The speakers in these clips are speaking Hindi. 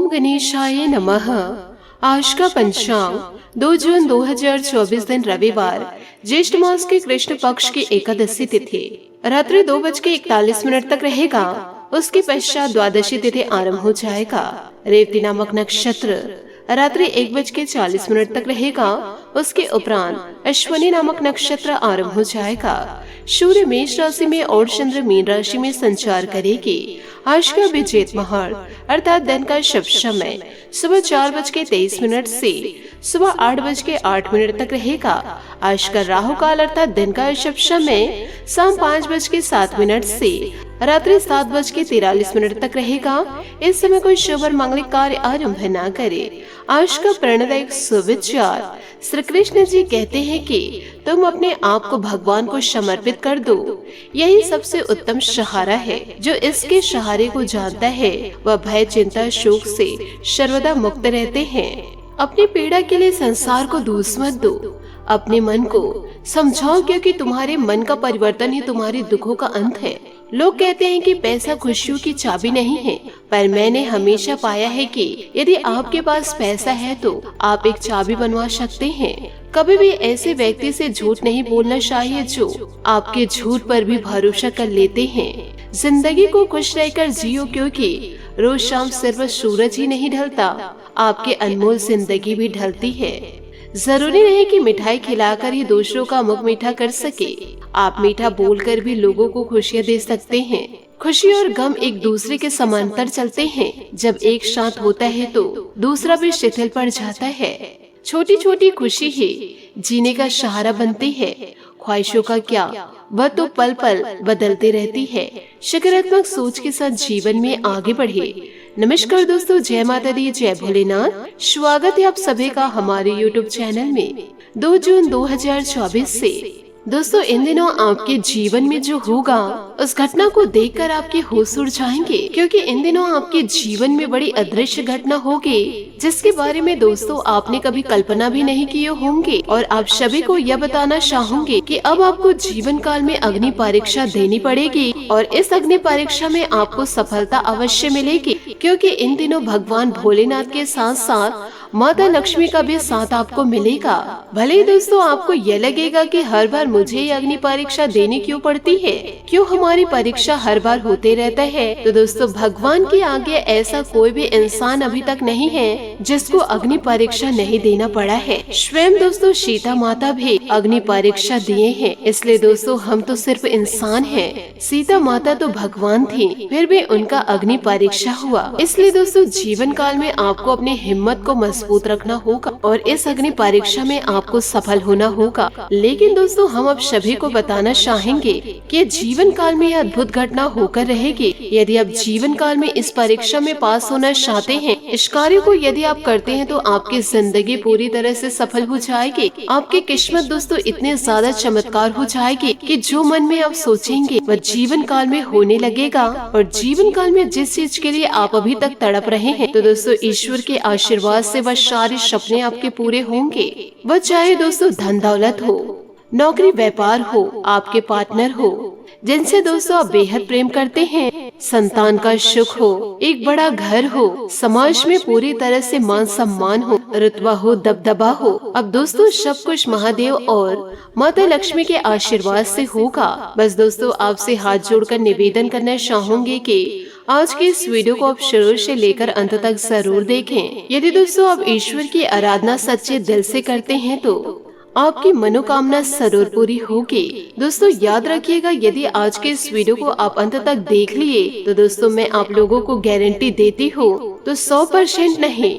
ओम गणेशाय नमः। आज का पंचांग 2 जून 2024 दिन रविवार, ज्येष्ठ मास के कृष्ण पक्ष की एकादशी तिथि रात्रि 2:41 तक रहेगा। उसके पश्चात द्वादशी तिथि आरंभ हो जाएगा। रेवती नामक नक्षत्र रात्रि 1:40 तक रहेगा। उसके उपरांत अश्विनी नामक नक्षत्र आरंभ हो जाएगा। सूर्य मेष राशि में और चंद्र मीन राशि में संचार करेगी। आज का विजेत मुहूर्त अर्थात दिन का शुभ समय सुबह 4:23 से सुबह 8:08 तक रहेगा। आज का राहु काल अर्थात दिन का शुभ समय शाम 5:07 से रात्रि 7:43 तक रहेगा। इस समय कोई शुभ और मांगलिक कार्य आरंभ न करे। आज का प्रणदायक सुविचार श्री कृष्ण जी कहते हैं कि तुम अपने आप को भगवान को समर्पित कर दो। यही सबसे उत्तम सहारा है। जो इसके सहारे को जानता है वह भय चिंता शोक से सर्वदा मुक्त रहते हैं। अपनी पीड़ा के लिए संसार को दोष मत दो। अपने मन को समझाओ, क्योंकि तुम्हारे मन का परिवर्तन ही तुम्हारे दुखों का अंत है। लोग कहते हैं कि पैसा खुशियों की चाबी नहीं है, पर मैंने हमेशा पाया है कि यदि आपके पास पैसा है तो आप एक चाबी बनवा सकते हैं। कभी भी ऐसे व्यक्ति से झूठ नहीं बोलना चाहिए जो आपके झूठ पर भी भरोसा कर लेते हैं। जिंदगी को खुश रहकर जियो, क्योंकि रोज शाम सिर्फ सूरज ही नहीं ढलता, आपके अनमोल जिंदगी भी ढलती है। जरूरी नहीं कि मिठाई खिलाकर ही दूसरों का मुख मीठा कर सके। आप मीठा बोलकर भी लोगों को खुशियाँ दे सकते हैं। खुशी और गम एक दूसरे के समांतर चलते हैं। जब एक साथ होता है तो दूसरा भी शिथिल पड़ जाता है। छोटी छोटी खुशी ही जीने का सहारा बनती है। ख्वाहिशों का क्या, वह तो पल पल बदलती रहती है। सकारात्मक सोच के साथ जीवन में आगे बढ़े। नमस्कार दोस्तों, जय माता दी, जय भोलेनाथ। स्वागत है आप सभी का हमारे YouTube चैनल में। 2 जून 2024 से दोस्तों इन दिनों आपके जीवन में जो होगा उस घटना को देखकर आपके होश उड़ जाएंगे, क्योंकि इन दिनों आपके जीवन में बड़ी अदृश्य घटना होगी जिसके बारे में दोस्तों आपने कभी कल्पना भी नहीं किए होंगे। और आप सभी को यह बताना चाहूंगी कि अब आपको जीवन काल में अग्नि परीक्षा देनी पड़ेगी और इस अग्नि परीक्षा में आपको सफलता अवश्य मिलेगी, क्योंकि इन दिनों भगवान भोलेनाथ के साथ साथ माता लक्ष्मी का भी साथ आपको मिलेगा। भले ही दोस्तों आपको यह लगेगा कि हर बार मुझे ये अग्नि परीक्षा देनी क्यों पड़ती है, क्यों हमारी परीक्षा हर बार होते रहता है, तो दोस्तों भगवान के आगे ऐसा कोई भी इंसान अभी तक नहीं है जिसको अग्नि परीक्षा नहीं देना पड़ा है। स्वयं दोस्तों सीता माता भी अग्नि परीक्षा दिए हैं, इसलिए दोस्तों हम तो सिर्फ इंसान हैं। सीता माता तो भगवान थी, फिर भी उनका अग्नि परीक्षा हुआ। इसलिए दोस्तों जीवन काल में आपको अपनी हिम्मत को मजबूत रखना होगा और इस अग्नि परीक्षा में आपको सफल होना होगा। लेकिन दोस्तों हम अब सभी को बताना चाहेंगे कि जीवन काल में यह अद्भुत घटना होकर रहेगी। यदि आप जीवन काल में इस परीक्षा में पास होना चाहते हैं, इस कार्य को यदि आप करते हैं तो आपकी जिंदगी पूरी तरह से सफल हो जाएगी। आपकी किस्मत दोस्तों इतने ज्यादा चमत्कार हो जाएगी कि जो मन में आप सोचेंगे वह जीवन काल में होने लगेगा। और जीवन काल में जिस चीज के लिए आप अभी तक तड़प रहे हैं, तो दोस्तों ईश्वर के आशीर्वाद से वह सारे सपने आपके पूरे होंगे। वह चाहे दोस्तों धन दौलत हो, नौकरी व्यापार हो, आपके पार्टनर हो जिनसे दोस्तों आप बेहद प्रेम करते हैं, संतान का सुख हो, एक बड़ा घर हो, समाज में पूरी तरह से मान सम्मान हो, रुतबा हो, दबदबा हो। अब दोस्तों सब कुछ महादेव और माता लक्ष्मी के आशीर्वाद से होगा। बस दोस्तों आपसे हाथ जोड़कर निवेदन करना चाहूंगी कि आज की इस वीडियो को आप शुरू से लेकर अंत तक जरूर देखें। यदि दोस्तों आप ईश्वर की आराधना सच्चे दिल से करते हैं तो आपकी मनोकामना जरूर पूरी होगी। दोस्तों याद रखिएगा, यदि आज के इस वीडियो को आप अंत तक देख लिए तो दोस्तों मैं आप लोगों को गारंटी देती हूँ तो 100% नहीं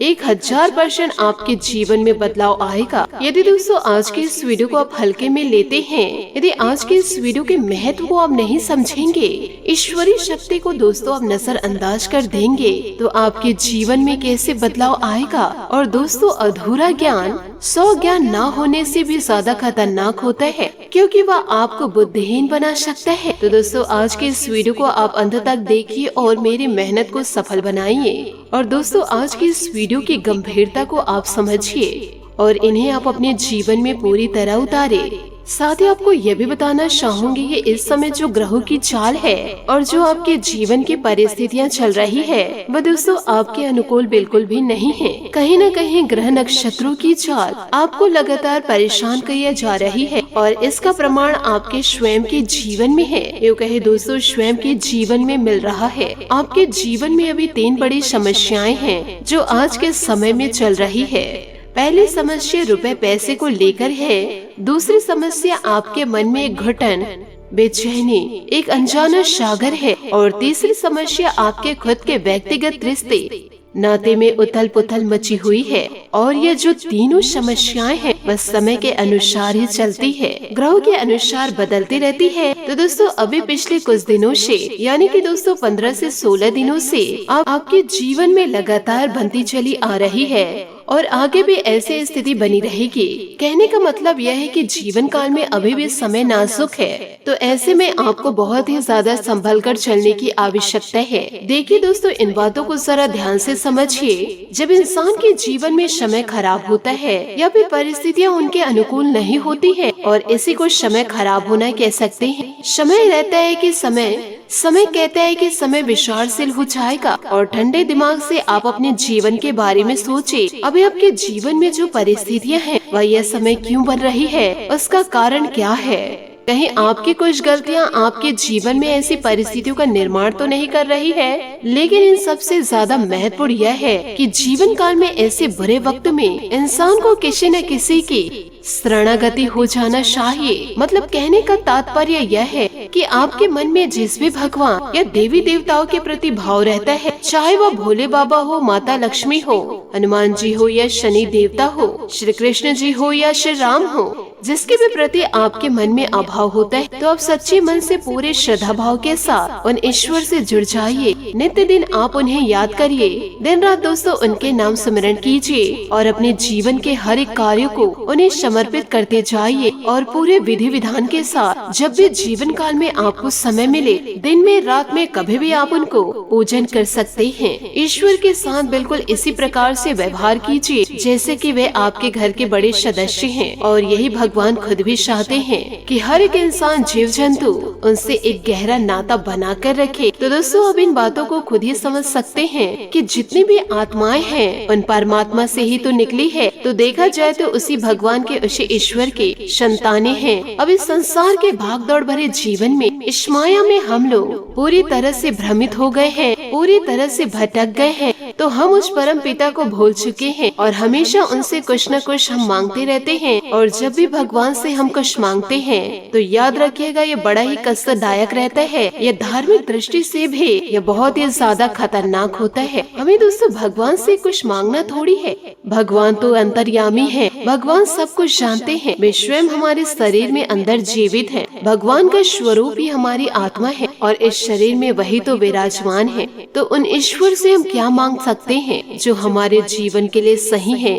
1000% आपके जीवन में बदलाव आएगा। यदि दोस्तों आज के इस वीडियो को आप हल्के में लेते हैं, यदि आज के इस वीडियो के महत्व को आप नहीं समझेंगे, ईश्वरीय शक्ति को दोस्तों आप नजरअंदाज कर देंगे, तो आपके जीवन में कैसे बदलाव आएगा। और दोस्तों अधूरा ज्ञान 100 ज्ञान ना होने से भी ज्यादा खतरनाक होता है, क्योंकि वह आपको बुद्धिहीन बना सकता है। तो दोस्तों आज के इस वीडियो को आप अंत तक देखिए और मेरी मेहनत को सफल बनाइए। और दोस्तों आज की इस वीडियो की गंभीरता को आप समझिए और इन्हें आप अपने जीवन में पूरी तरह उतारे। साथ ही आपको ये भी बताना चाहूंगी कि इस समय जो ग्रहों की चाल है और जो आपके जीवन की परिस्थितियां चल रही है वह दोस्तों आपके अनुकूल बिल्कुल भी नहीं है। कहीं न कहीं ग्रह नक्षत्रों की चाल आपको लगातार परेशान किया जा रही है और इसका प्रमाण आपके स्वयं के जीवन में है। यूँ कहे दोस्तों स्वयं के जीवन में मिल रहा है। आपके जीवन में अभी 3 बड़ी समस्याएं हैं जो आज के समय में चल रही है। पहली समस्या रुपए पैसे को लेकर है। दूसरी समस्या आपके मन में एक घुटन, बेचैनी, एक अनजाना सागर है और तीसरी समस्या आपके खुद के व्यक्तिगत रिश्ते नाते में उथल पुथल मची हुई है। और ये जो तीनों समस्याएं हैं बस समय के अनुसार ही चलती है, ग्रहों के अनुसार बदलती रहती है। तो दोस्तों अभी पिछले कुछ दिनों से यानी कि दोस्तों 15 से 16 दिनों से आपके जीवन में लगातार बनती चली आ रही है और आगे भी ऐसी स्थिति बनी रहेगी। कहने का मतलब यह है कि जीवन काल में अभी भी समय नाजुक है, तो ऐसे में आपको बहुत ही ज्यादा संभल कर चलने की आवश्यकता है। देखिए दोस्तों इन बातों को जरा ध्यान से समझिए। जब इंसान के जीवन में समय खराब होता है या फिर परिस्थितियाँ उनके अनुकूल नहीं होती है और इसी को समय खराब होना कह सकते हैं। समय रहता है कि समय कहता है कि समय विचारशील हो जाएगा और ठंडे दिमाग से आप अपने जीवन के बारे में सोचे। अभी आपके जीवन में जो परिस्थितियां हैं वह यह समय क्यों बन रही है, उसका कारण क्या है। कहीं आपकी कुछ गलतियां आपके जीवन में ऐसी परिस्थितियों का निर्माण तो नहीं कर रही है, लेकिन इन सबसे ज्यादा महत्वपूर्ण यह है कि जीवन काल में ऐसे बुरे वक्त में इंसान को किसी न किसी की शरणागति हो जाना चाहिए। मतलब कहने का तात्पर्य यह है कि आपके मन में जिस भी भगवान या देवी देवताओं के प्रति भाव रहता है, चाहे वह भोले बाबा हो, माता लक्ष्मी हो, हनुमान जी हो या शनि देवता हो, श्री कृष्ण जी हो या श्री राम हो, जिसके भी प्रति आपके मन में अभाव होता है तो आप सच्चे मन से पूरे श्रद्धा भाव के साथ उन ईश्वर से जुड़ जाइए। नित्य दिन आप उन्हें याद करिए, दिन रात दोस्तों उनके नाम स्मरण कीजिए और अपने जीवन के हर एक कार्य को उन्हें समर्पित करते जाइए। और पूरे विधि विधान के साथ जब भी जीवन काल में आपको समय मिले, दिन में रात में कभी भी आप उनको पूजन कर सकते हैं। ईश्वर के साथ बिल्कुल इसी प्रकार से व्यवहार कीजिए जैसे कि वे आपके घर के बड़े सदस्य हैं और यही भगवान खुद भी चाहते हैं कि हर एक इंसान जीव जंतु उनसे एक गहरा नाता बना कर रखे। तो दोस्तों अब इन बातों को खुद ही समझ सकते हैं कि जितनी भी आत्माएं हैं उन परमात्मा से ही तो निकली है। तो देखा जाए तो उसी भगवान के उसी ईश्वर के संतानें हैं। अब इस संसार के भागदौड़ भरे जीवन में इस माया में हम लोग पूरी तरह से भ्रमित हो गए हैं, पूरी तरह से भटक गए हैं। तो हम उस परम पिता को भूल चुके हैं और हमेशा उनसे कुछ न कुछ हम मांगते रहते हैं। और जब भी भगवान से हम कुछ मांगते हैं तो याद रखिएगा ये बड़ा ही कष्टदायक रहता है। ये धार्मिक दृष्टि से भी ये बहुत ही ज्यादा खतरनाक होता है। हमें दोस्तों भगवान से कुछ मांगना थोड़ी है, भगवान तो अंतर्यामी है, भगवान सब कुछ जानते हैं। वे स्वयं हमारे शरीर में अंदर जीवित है। भगवान का स्वरूप ही हमारी आत्मा है और इस शरीर में वही तो विराजमान है। तो उन ईश्वर से हम क्या मांग सकते हैं जो हमारे जीवन के लिए सही है,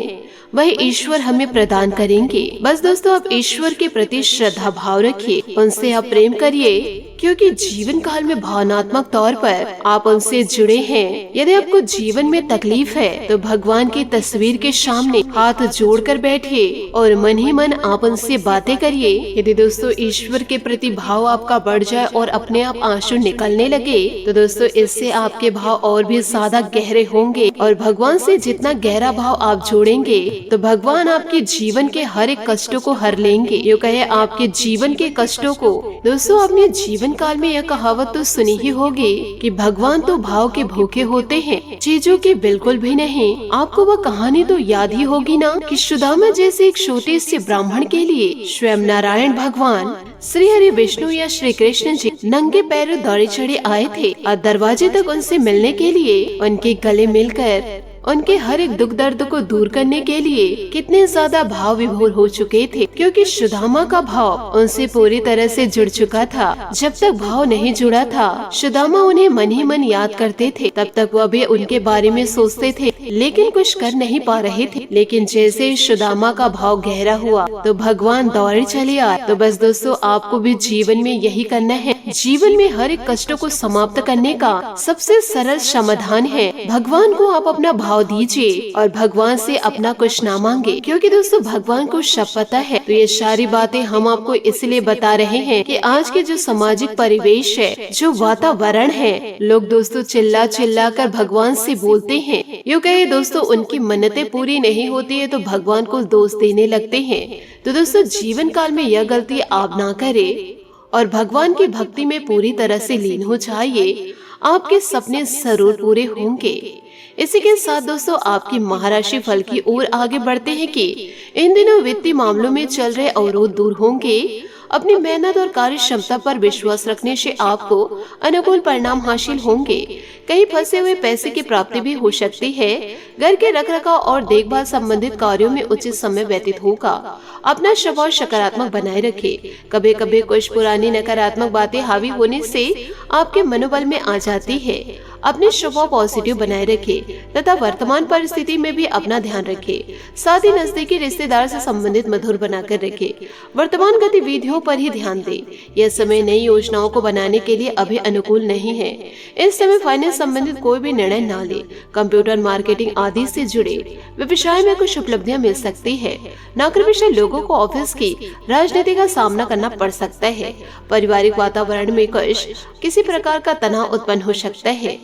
वही ईश्वर हमें प्रदान करेंगे। बस दोस्तों आप ईश्वर के प्रति श्रद्धा भाव रखिए, उनसे आप प्रेम करिए, क्योंकि जीवन काल में भावनात्मक तौर पर आप उनसे जुड़े हैं। यदि आपको जीवन में तकलीफ है तो भगवान की तस्वीर के सामने हाथ जोड़कर बैठिए और मन ही मन आप उनसे बातें करिए। यदि दोस्तों ईश्वर के प्रति भाव आपका बढ़ जाए और अपने आप आंसू निकलने लगे तो दोस्तों इससे आपके भाव और भी ज्यादा गहरे होंगे और भगवान से जितना गहरा भाव आप जोड़ेंगे तो भगवान आपके जीवन के हर एक कष्टों को हर लेंगे। यूँ कहे आपके जीवन के कष्टों को। दोस्तों अपने जीवन काल में यह कहावत तो सुनी ही होगी कि भगवान तो भाव के भूखे होते हैं, चीजों के बिल्कुल भी नहीं। आपको वह कहानी तो याद ही होगी ना कि सुदामा जैसे एक छोटे से ब्राह्मण के लिए स्वयं नारायण भगवान श्री हरि विष्णु या श्री कृष्ण जी नंगे पैरों दौड़े चढ़े आए थे और दरवाजे तक उनसे मिलने के लिए उनके गले मिलकर उनके हर एक दुख दर्द को दूर करने के लिए कितने ज्यादा भाव विभोर हो चुके थे, क्योंकि सुदामा का भाव उनसे पूरी तरह से जुड़ चुका था। जब तक भाव नहीं जुड़ा था सुदामा उन्हें मन ही मन याद करते थे, तब तक वह भी उनके बारे में सोचते थे लेकिन कुछ कर नहीं पा रहे थे। लेकिन जैसे सुदामा का भाव गहरा हुआ तो भगवान दौड़े चले आए। तो बस दोस्तों आपको भी जीवन में यही करना है। जीवन में हर एक कष्टों को समाप्त करने का सबसे सरल समाधान है भगवान को आप अपना भाव भाव दीजिए और भगवान से अपना कुछ ना मांगे, क्योंकि दोस्तों भगवान को सब पता है। तो ये सारी बातें हम आपको इसलिए बता रहे हैं कि आज के जो सामाजिक परिवेश है, जो वातावरण है, लोग दोस्तों चिल्ला चिल्ला कर भगवान से बोलते हैं। यूँ कहे दोस्तों उनकी मन्नतें पूरी नहीं होती है तो भगवान को दोष देने लगते हैं। तो दोस्तों जीवन काल में यह गलती आप ना करें और भगवान की भक्ति में पूरी तरह से लीन हो जाइए। आपके सपने जरूर पूरे होंगे। इसी के साथ दोस्तों आपकी महाराशि फल की ओर आगे बढ़ते हैं कि इन दिनों वित्तीय मामलों में चल रहे अवरोध दूर होंगे। अपनी मेहनत और कार्य क्षमता पर विश्वास रखने से आपको अनुकूल परिणाम हासिल होंगे। कहीं फंसे हुए पैसे की प्राप्ति भी हो सकती है। घर के रखरखाव और देखभाल संबंधित कार्यों में उचित समय व्यतीत होगा। अपना स्वभाव सकारात्मक बनाए रखें। कभी कभी कुछ पुरानी नकारात्मक बातें हावी होने से आपके मनोबल में आ जाती है। अपने स्वभाव पॉजिटिव बनाए रखें तथा वर्तमान परिस्थिति में भी अपना ध्यान रखें। साथ ही नजदीकी रिश्तेदार से संबंधित मधुर बनाकर रखें। वर्तमान गतिविधियों पर ही ध्यान दें। यह समय नई योजनाओं को बनाने के लिए अभी अनुकूल नहीं है। इस समय फाइनेंस संबंधित कोई भी निर्णय न ले। कंप्यूटर मार्केटिंग आदि से जुड़े व्यवसाय में कुछ उपलब्धियां मिल सकती है। नौकरी पेशा लोगों को ऑफिस की राजनीति का सामना करना पड़ सकता है। पारिवारिक वातावरण में किसी प्रकार का तनाव उत्पन्न हो सकता है,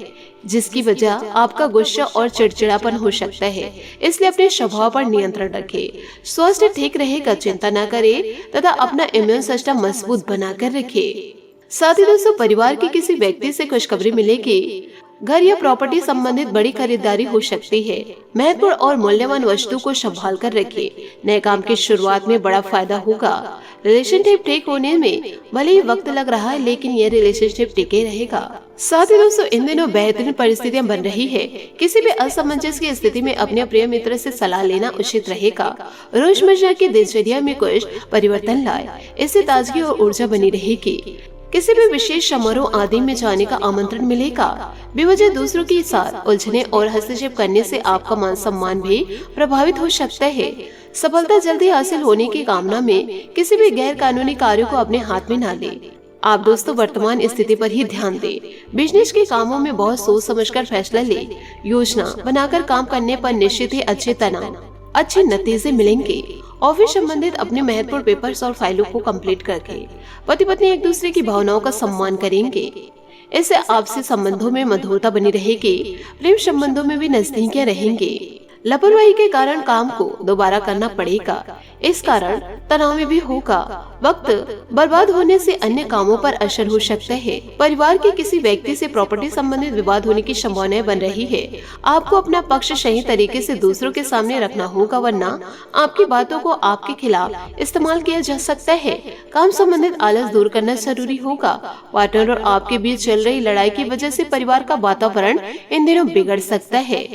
जिसकी वजह आपका गुस्सा और चिड़चिड़ापन हो सकता है। इसलिए अपने स्वभाव पर नियंत्रण रखें। स्वास्थ्य ठीक रहेगा, चिंता न करें तथा अपना इम्यून सिस्टम मजबूत बनाकर रखें। साथ ही दोस्तों परिवार के किसी व्यक्ति से खुशखबरी मिलेगी। घर या प्रॉपर्टी संबंधित बड़ी खरीदारी हो सकती है। महत्वपूर्ण और मूल्यवान वस्तु को संभाल कर रखें। नए काम की शुरुआत में बड़ा फायदा होगा। रिलेशनशिप ठीक होने में भले ही वक्त लग रहा है, लेकिन यह रिलेशनशिप टिके रहेगा। साथ ही दोस्तों इन दिनों बेहतरीन परिस्थितियां बन रही है। किसी भी असमंजस की स्थिति में अपने प्रिय मित्र से सलाह लेना उचित रहेगा। रोजमर्रा की दिनचर्या में कुछ परिवर्तन लाए, इससे ताजगी और ऊर्जा बनी रहेगी। किसी भी विशेष समारोह आदि में जाने का आमंत्रण मिलेगा। बेवजह दूसरों के साथ उलझने और हस्तक्षेप करने से आपका मान सम्मान भी प्रभावित हो सकता है। सफलता जल्दी हासिल होने की कामना में किसी भी गैर कानूनी कार्यों को अपने हाथ में न लें। आप दोस्तों वर्तमान स्थिति पर ही ध्यान दें। बिजनेस के कामों में बहुत सोच समझकर फैसला लें। योजना बनाकर काम करने पर निश्चित ही अच्छे नतीजे मिलेंगे। ऑफिस संबंधित अपने महत्वपूर्ण पेपर्स और फाइलों को कंप्लीट करके पति पत्नी एक दूसरे की भावनाओं का सम्मान करेंगे। इससे आपसी संबंधों में मधुरता बनी रहेगी। प्रेम संबंधों में भी नजदीकियां रहेंगी। लापरवाही के कारण काम को दोबारा करना पड़ेगा। इस कारण तनाव में भी होगा। वक्त बर्बाद होने से अन्य कामों पर असर हो सकता है। परिवार के किसी व्यक्ति से प्रॉपर्टी संबंधित विवाद होने की संभावनाएं बन रही है। आपको अपना पक्ष सही तरीके से दूसरों के सामने रखना होगा, वरना आपकी बातों को आपके खिलाफ इस्तेमाल किया जा सकता है। काम संबंधित आलस दूर करना जरूरी होगा। पार्टनर और आपके बीच चल रही लड़ाई की वजह से परिवार का वातावरण इन दिनों बिगड़ सकता है।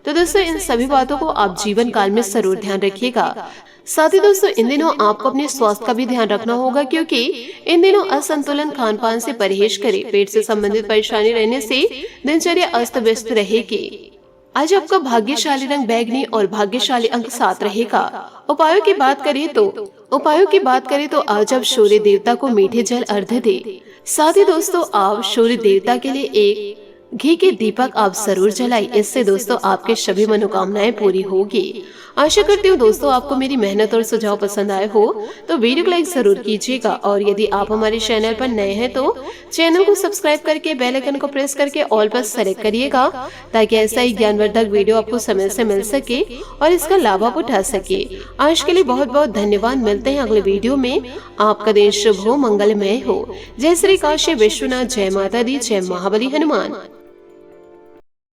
तो दोस्तों इन सभी बातों को आप जीवन काल में जरूर ध्यान रखिएगा। साथ ही दोस्तों इन दिनों आपको अपने स्वास्थ्य का भी ध्यान रखना होगा, क्योंकि इन दिनों असंतुलन खान पान से परहेज करें। पेट से संबंधित परेशानी रहने से दिनचर्या अस्त व्यस्त रहेगी। आज आपका भाग्यशाली रंग बैंगनी और भाग्यशाली अंक 7 रहेगा। उपायों की बात करें तो आज आप सूर्य देवता को मीठे जल अर्घ्य दें। साथ ही दोस्तों आप सूर्य देवता के लिए एक घी के दीपक आप जरूर जलाएं। इससे दोस्तों आपके सभी मनोकामनाएं पूरी होगी। आशा करती हूँ दोस्तों आपको मेरी मेहनत और सुझाव पसंद आए हो तो वीडियो को लाइक जरूर कीजिएगा। और यदि आप हमारे चैनल पर नए हैं तो चैनल को सब्सक्राइब करके बेल आइकन को प्रेस करके ऑल पर सेलेक्ट करिएगा, ताकि ऐसा ही ज्ञानवर्धक वीडियो आपको समय से मिल सके और इसका लाभ आप उठा सके। आज के लिए बहुत बहुत धन्यवाद। मिलते हैं अगले वीडियो में। आपका दिन शुभ हो, मंगलमय हो। जय श्री काशी विश्वनाथ, जय माता दी, जय महाबली हनुमान।